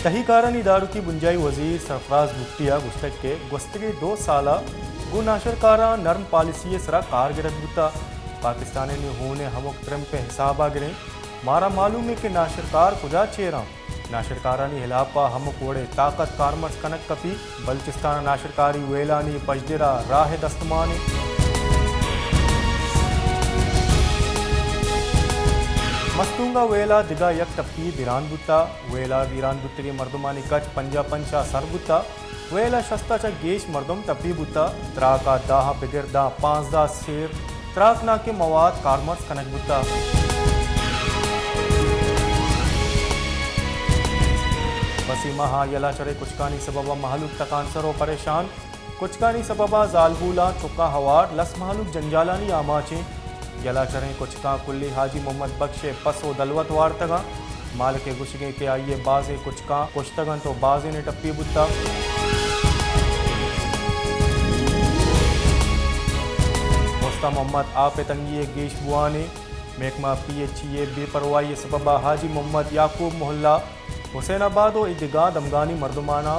तहीकारान इदारों की बुंजाई वजीर सरफराज भुट्टिया गुश्तक के गुस्तगी 2 साल गु नाशरकारा नर्म पॉलिसी सरा कारगिरद बुता पाकिस्तान ने होने हमक ट्रम्प पे हिसाबा गिरे मारा मालूम है कि नाशरकार खुदा चेरा नाशरकारानी हिलापा हमक वोड़े ताकत कारमर्स कनक कपी बल्चिस्तान नाशरकारी वेलानी पजदिरा राह दस्तमानी मस्तूंगा वेला दिगा यक टप्पी बिरान बुता वेला वीरान बुतरी मर्दमानी कच पंजा पंचा सर बुता वेला शस्ता चा गेश मर्दम टप्पी बुता त्राका दाह बिगिरदा 5 सेर त्राकना के मवाद कारमर्स कनक बुता वसीमा हा यला चरे कुचकानी सबबा महलूक तकान सरो परेशान कुचकानी सबबा जालबूला चुका हवार लस महलूक जंजालानी आमाचे यला चरें कुचका कुल्ली हाजी मोहम्मद बख्शे पसो दलवत वारतगा माल के गुशगे के आइए बाजे कुचका कुश्तगन तो बाजे ने टप्पी बुत्ता मुस्ता मोहम्मद आप तंगी गेश बुआने महकमा PHE बेपरवाही सबबा हाजी मोहम्मद याकूब मोहल्ला हुसैनाबाद और इदगा दमगानी मर्दमाना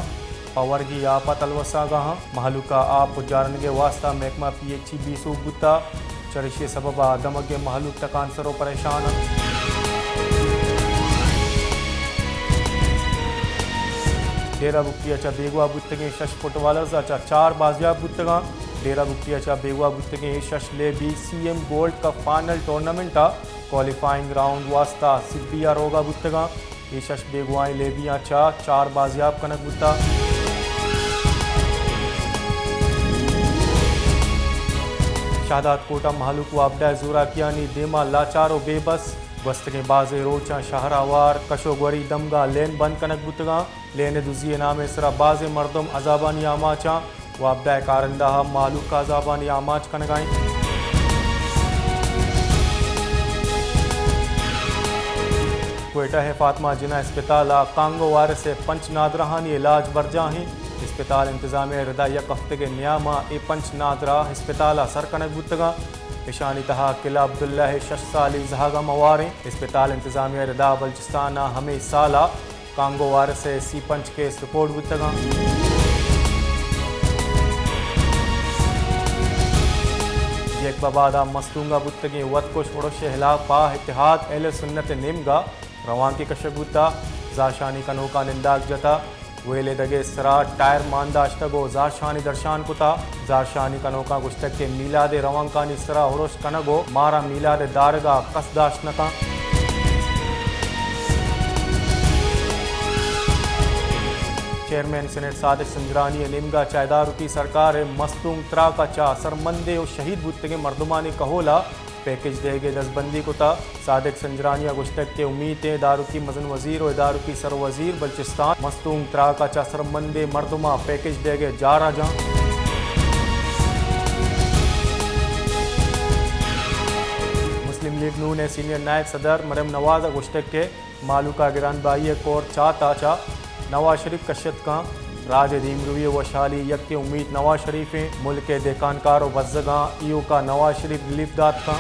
पवरगी आपा तलवसा गाह महलूका आप उजारन के वास्ता महकमा PHE बीसू बुत्ता चरिशे सबबा दमगे महलूक तकान सरो परेशान डेरा बुक्तिया चा बेगवा बुत्तगे शश फुटवालर्स चा 4 बाजियाब बुत्तगा डेरा बुक्तिया चा बेगवा बुत्तगे शश ले बी CM गोल्ड का फाइनल टूर्नामेंट क्वालिफाइंग राउंड वास्ता सिब्बिया रोगा बुत्तगा ये शश बेगवाई ले बिया चा 4 बाजियाब कनक बुत्ता शादात कोटा महलूक वाबडा जोरा कियानी देमा लाचारो बेबस वस्त के बाजे रोचा शहरावार कशोगवरी दमगा लेन बंद कनक बुतगा लेने दुजिए नामे सरा बाजे मर्दम अजाबानी आमाचा वाबडा कारंदा महलूक का अजाबानी आमाच कनगाई कोयटा है फातमा जिना अस्पताल कांगो वार से पंच नादराहानी इलाज बरजा हैं अस्पताल इंतजाम रदा यक हफ्ते के न्यामा ए पंच नादरा अस्पताल सर कनक बुतगा ईशानी तहा किला अब्दुल्ला शशाली जहागा मवारे अस्पताल इंतजाम रदा बल्चिस्ताना हमें साला कांगो वार से सी पंच के रिपोर्ट बुतगा एक बबादा मस्तूंगा बुतगे वतकोश उड़ोश हिला पा इतिहाद अहले सुन्नत निमगा रवां की कशबुता जाशानी कनोका निंदाक जता वेले दगे सरा टायर मानदाश्तगो जाशानी दर्शान कुता जाशानी कनोका गुश्तक के मीलाद रवांकानी सरा हुरोश कनगो मारा मीलाद दारगा कसदाशनका चेयरमैन सेनेट सादिक संजरानी निमगा चायदारू की सरकार मस्तूंग त्रा का चा सरमंदे और शहीद बुत्तगे मर्दमानी कहोला पैकेज देगे दसबंदी को था सादिक संजरानिया गुश्तक के उम्मीद है दारू की मजन वजीर और दारू की सर वजीर बल्चिस्तान मस्तूंग त्रा का चा सरमंदे मर्दमा पैकेज देगे जा राजा मुस्लिम लीग नून ने सीनियर नायब सदर मरम नवाज गुश्तक के मालूका गिरान बाई कोर चा ताचा नवाज शरीफ कशत का राज दीम रुवी वशाली यक के उम्मीद नवाज शरीफ हैं मुल्क के देकानकार और वज़गा ईओ का नवाज शरीफ रिलीफ दात का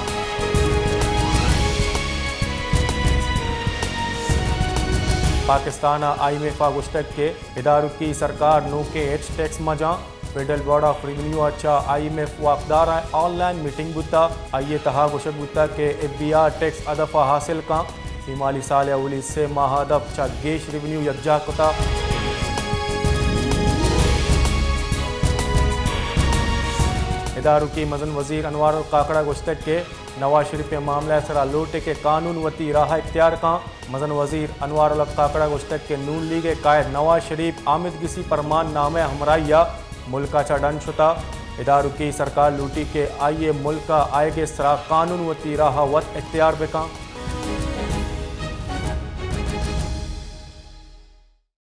पाकिस्तान IMF गुश्तक के इदारों की सरकार नो के एच टैक्स मजा फेडरल बोर्ड ऑफ रेवेन्यू अच्छा IMF वाकदार ऑनलाइन मीटिंग बुता आइए तहा गुशक बुता के FBR टैक्स अदफा हासिल का हिमाली साल अवली से महादफ चा गेश रेवेन्यू यकजा कुता इदारों की मजन वजीर अनवार काकड़ा गुश्तक के नवाज शरीफ के मामला सरा लोटे के कानून वती राह इख्तियार का मजन वजीर अनवार काकड़ा गुश्तक के नून लीग कायद नवाज शरीफ आमिद गिसी परमान नामे हमराइया मुल्का चा डन शुता इदारों की सरकार लूटी के आइए मुल्का आएगे सरा कानून वती राह वत इख्तियार बेका